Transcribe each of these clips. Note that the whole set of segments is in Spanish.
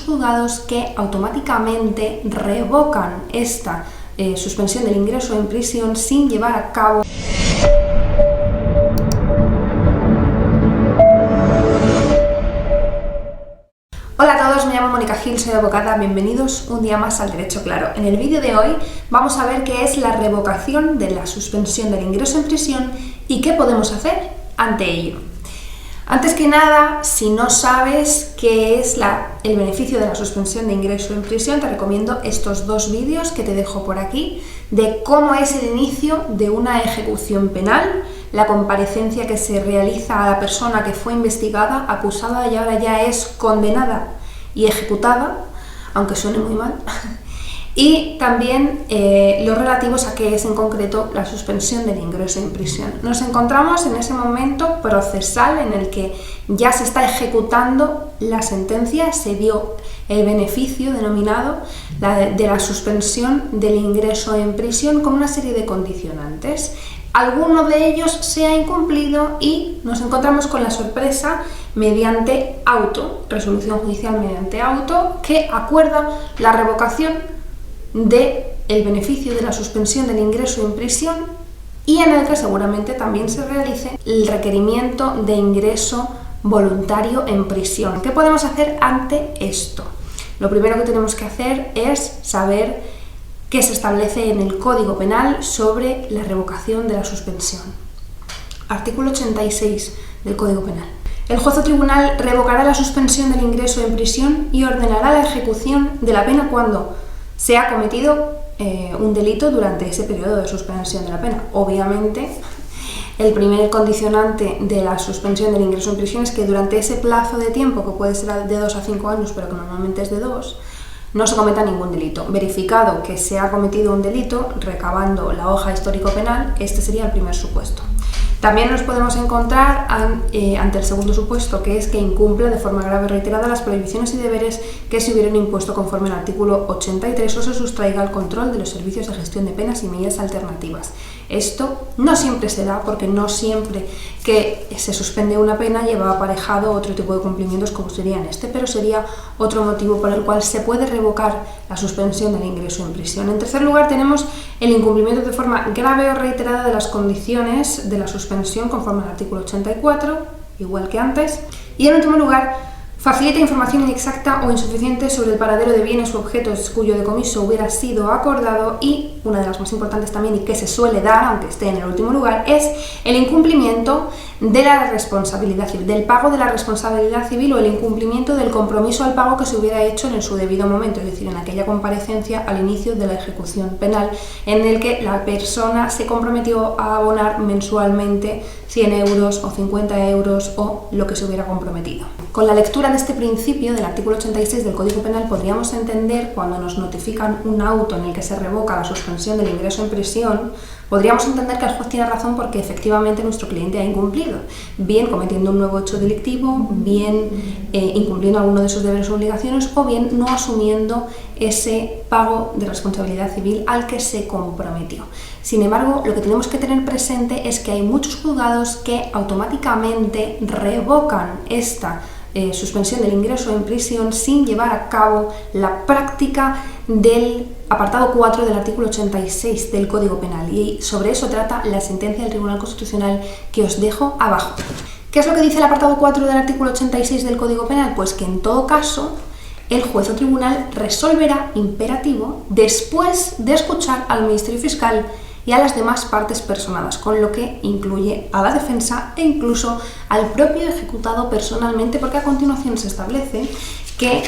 juzgados que automáticamente revocan esta suspensión del ingreso en prisión sin llevar a cabo. Hola a todos, me llamo Mónica Gil, soy abogada, bienvenidos un día más al Derecho Claro. En el vídeo de hoy vamos a ver qué es la revocación de la suspensión del ingreso en prisión y qué podemos hacer ante ello. Antes que nada, si no sabes qué es el beneficio de la suspensión de ingreso en prisión, te recomiendo estos dos vídeos que te dejo por aquí, de cómo es el inicio de una ejecución penal, la comparecencia que se realiza a la persona que fue investigada, acusada y ahora ya es condenada y ejecutada, aunque suene muy mal, y también los relativos a qué es en concreto la suspensión del ingreso en prisión. Nos encontramos en ese momento procesal en el que ya se está ejecutando la sentencia, se dio el beneficio denominado de la suspensión del ingreso en prisión con una serie de condicionantes. Alguno de ellos se ha incumplido y nos encontramos con la sorpresa mediante auto, resolución judicial mediante auto, que acuerda la revocación del beneficio de la suspensión del ingreso en prisión y en el que seguramente también se realice el requerimiento de ingreso voluntario en prisión. ¿Qué podemos hacer ante esto? Lo primero que tenemos que hacer es saber qué se establece en el Código Penal sobre la revocación de la suspensión. Artículo 86 del Código Penal. El juez o tribunal revocará la suspensión del ingreso en prisión y ordenará la ejecución de la pena cuando se ha cometido un delito durante ese periodo de suspensión de la pena. Obviamente, el primer condicionante de la suspensión del ingreso en prisión es que durante ese plazo de tiempo, que puede ser de 2 a 5 años, pero que normalmente es de 2, no se cometa ningún delito. Verificado que se ha cometido un delito, recabando la hoja histórico penal, este sería el primer supuesto. También nos podemos encontrar ante el segundo supuesto, que es que incumpla de forma grave y reiterada las prohibiciones y deberes que se hubieran impuesto conforme al artículo 83 o se sustraiga el control de los servicios de gestión de penas y medidas alternativas. Esto no siempre se da porque no siempre que se suspende una pena lleva aparejado otro tipo de cumplimientos como serían este, pero sería otro motivo por el cual se puede revocar la suspensión del ingreso en prisión. En tercer lugar tenemos el incumplimiento de forma grave o reiterada de las condiciones de la suspensión conforme al artículo 84, igual que antes. Y en último lugar, facilita información inexacta o insuficiente sobre el paradero de bienes u objetos cuyo decomiso hubiera sido acordado y, una de las más importantes también y que se suele dar, aunque esté en el último lugar, es el incumplimiento de la responsabilidad civil, del pago de la responsabilidad civil o el incumplimiento del compromiso al pago que se hubiera hecho en su debido momento, es decir, en aquella comparecencia al inicio de la ejecución penal en el que la persona se comprometió a abonar mensualmente 100 euros o 50 euros o lo que se hubiera comprometido. Con la lectura de este principio del artículo 86 del Código Penal podríamos entender, cuando nos notifican un auto en el que se revoca la suspensión del ingreso en prisión, podríamos entender que el juez tiene razón porque efectivamente nuestro cliente ha incumplido, bien cometiendo un nuevo hecho delictivo, bien incumpliendo alguno de sus deberes o obligaciones o bien no asumiendo ese pago de responsabilidad civil al que se comprometió. Sin embargo, lo que tenemos que tener presente es que hay muchos juzgados que automáticamente revocan esta suspensión del ingreso en prisión sin llevar a cabo la práctica del apartado 4 del artículo 86 del Código Penal, y sobre eso trata la sentencia del Tribunal Constitucional que os dejo abajo. ¿Qué es lo que dice el apartado 4 del artículo 86 del Código Penal? Pues que en todo caso el juez o tribunal resolverá imperativo después de escuchar al Ministerio Fiscal y a las demás partes personadas, con lo que incluye a la defensa e incluso al propio ejecutado personalmente, porque a continuación se establece que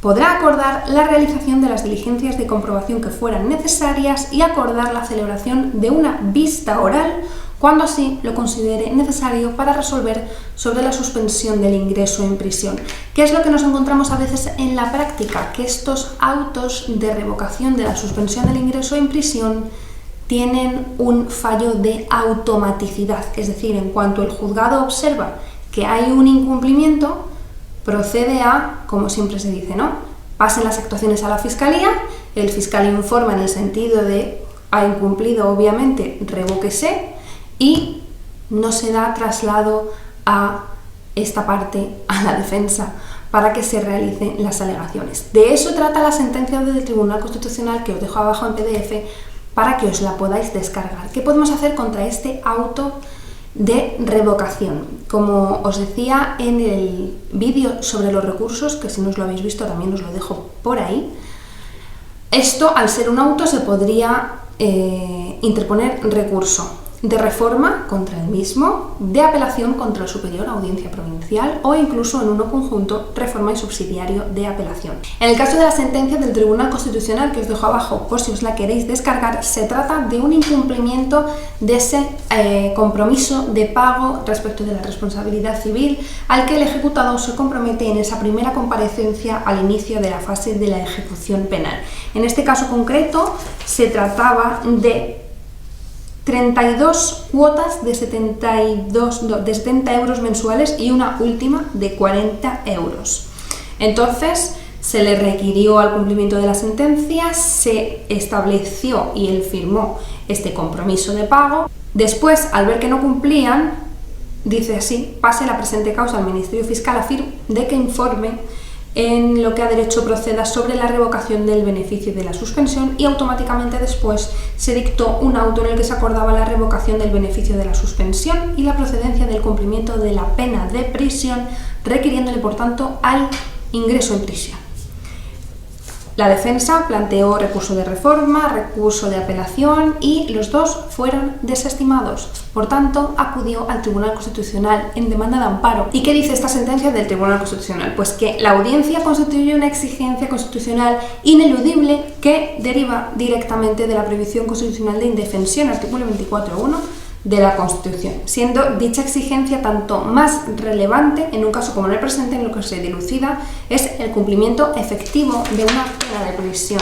podrá acordar la realización de las diligencias de comprobación que fueran necesarias y acordar la celebración de una vista oral cuando así lo considere necesario para resolver sobre la suspensión del ingreso en prisión. ¿Qué es lo que nos encontramos a veces en la práctica? Que estos autos de revocación de la suspensión del ingreso en prisión tienen un fallo de automaticidad, es decir, en cuanto el juzgado observa que hay un incumplimiento, procede a, como siempre se dice, ¿no?, pasen las actuaciones a la Fiscalía, el fiscal informa en el sentido de ha incumplido, obviamente, revóquese, y no se da traslado a esta parte, a la defensa, para que se realicen las alegaciones. De eso trata la sentencia del Tribunal Constitucional, que os dejo abajo en PDF para que os la podáis descargar. ¿Qué podemos hacer contra este auto de revocación? Como os decía en el vídeo sobre los recursos, que si no os lo habéis visto también os lo dejo por ahí, esto, al ser un auto, se podría interponer recurso de reforma contra el mismo, de apelación contra el Superior Audiencia Provincial o incluso en uno conjunto, reforma y subsidiario de apelación. En el caso de la sentencia del Tribunal Constitucional, que os dejo abajo por si os la queréis descargar, se trata de un incumplimiento de ese compromiso de pago respecto de la responsabilidad civil al que el ejecutado se compromete en esa primera comparecencia al inicio de la fase de la ejecución penal. En este caso concreto se trataba de 32 cuotas de 70 euros mensuales y una última de 40 euros. Entonces se le requirió al cumplimiento de la sentencia, se estableció y él firmó este compromiso de pago. Después, al ver que no cumplían, dice así: pase la presente causa al Ministerio Fiscal a fin de que informe en lo que a derecho proceda sobre la revocación del beneficio de la suspensión, y automáticamente después se dictó un auto en el que se acordaba la revocación del beneficio de la suspensión y la procedencia del cumplimiento de la pena de prisión, requiriéndole por tanto al ingreso en prisión. La defensa planteó recurso de reforma, recurso de apelación y los dos fueron desestimados. Por tanto, acudió al Tribunal Constitucional en demanda de amparo. ¿Y qué dice esta sentencia del Tribunal Constitucional? Pues que la audiencia constituye una exigencia constitucional ineludible que deriva directamente de la prohibición constitucional de indefensión, artículo 24.1 de la Constitución, siendo dicha exigencia tanto más relevante en un caso como en el presente, en lo que se dilucida es el cumplimiento efectivo de una pena de prisión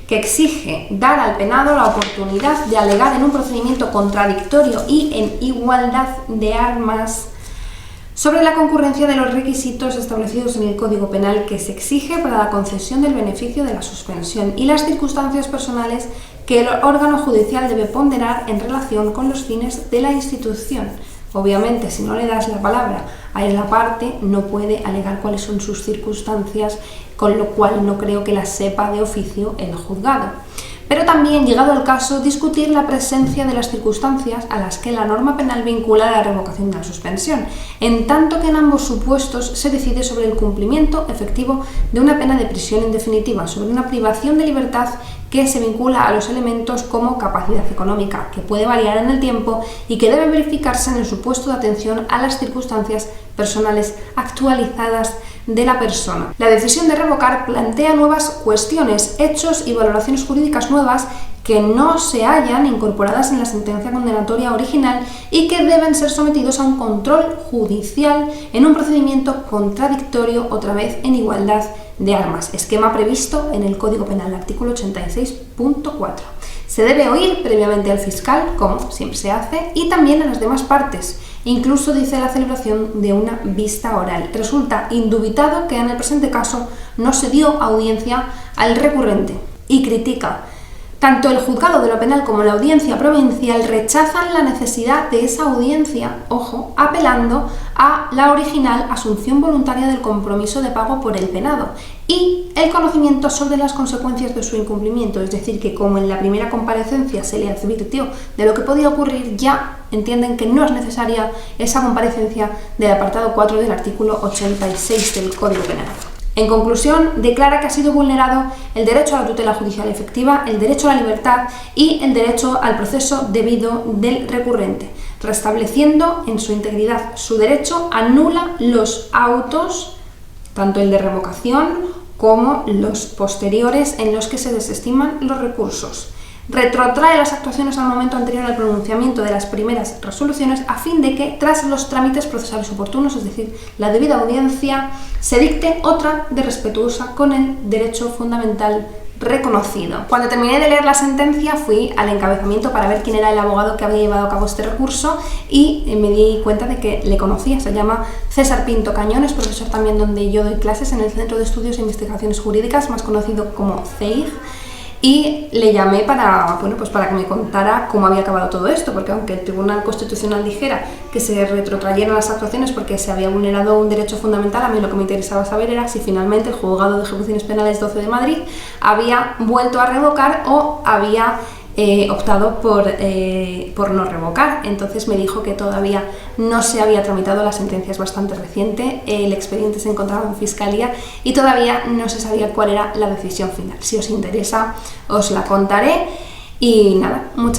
que exige dar al penado la oportunidad de alegar en un procedimiento contradictorio y en igualdad de armas sobre la concurrencia de los requisitos establecidos en el Código Penal que se exige para la concesión del beneficio de la suspensión y las circunstancias personales que el órgano judicial debe ponderar en relación con los fines de la institución. Obviamente, si no le das la palabra a la parte, no puede alegar cuáles son sus circunstancias, con lo cual no creo que las sepa de oficio el juzgado. Pero también, llegado el caso, discutir la presencia de las circunstancias a las que la norma penal vincula la revocación de la suspensión, en tanto que en ambos supuestos se decide sobre el cumplimiento efectivo de una pena de prisión en definitiva, sobre una privación de libertad que se vincula a los elementos como capacidad económica, que puede variar en el tiempo y que debe verificarse en el supuesto de atención a las circunstancias personales actualizadas de la persona. La decisión de revocar plantea nuevas cuestiones, hechos y valoraciones jurídicas nuevas que no se hallan incorporadas en la sentencia condenatoria original y que deben ser sometidos a un control judicial en un procedimiento contradictorio, otra vez en igualdad de armas, esquema previsto en el Código Penal, artículo 86.4. Se debe oír previamente al fiscal, como siempre se hace, y también a las demás partes. Incluso dice la celebración de una vista oral. Resulta indubitado que en el presente caso no se dio audiencia al recurrente y critica. Tanto el juzgado de lo penal como la audiencia provincial rechazan la necesidad de esa audiencia, ojo, apelando a la original asunción voluntaria del compromiso de pago por el penado y el conocimiento sobre las consecuencias de su incumplimiento, es decir, que como en la primera comparecencia se le advirtió de lo que podía ocurrir, ya entienden que no es necesaria esa comparecencia del apartado 4 del artículo 86 del Código Penal. En conclusión, declara que ha sido vulnerado el derecho a la tutela judicial efectiva, el derecho a la libertad y el derecho al proceso debido del recurrente. Restableciendo en su integridad su derecho, anula los autos, tanto el de revocación como los posteriores en los que se desestiman los recursos. Retrotrae las actuaciones al momento anterior al pronunciamiento de las primeras resoluciones a fin de que, tras los trámites procesales oportunos, es decir, la debida audiencia, se dicte otra de respetuosa con el derecho fundamental reconocido. Cuando terminé de leer la sentencia fui al encabezamiento para ver quién era el abogado que había llevado a cabo este recurso y me di cuenta de que le conocía. Se llama César Pinto Cañón, es profesor también donde yo doy clases en el Centro de Estudios e Investigaciones Jurídicas, más conocido como CEIG. y le llamé para, bueno, pues para que me contara cómo había acabado todo esto, porque aunque el Tribunal Constitucional dijera que se retrotrayeran las actuaciones porque se había vulnerado un derecho fundamental, a mí lo que me interesaba saber era si finalmente el Juzgado de Ejecuciones Penales 12 de Madrid había vuelto a revocar o había optado por no revocar. Entonces me dijo que todavía no se había tramitado, la sentencia es bastante reciente, el expediente se encontraba en Fiscalía y todavía no se sabía cuál era la decisión final. Si os interesa os la contaré y nada, muchas gracias.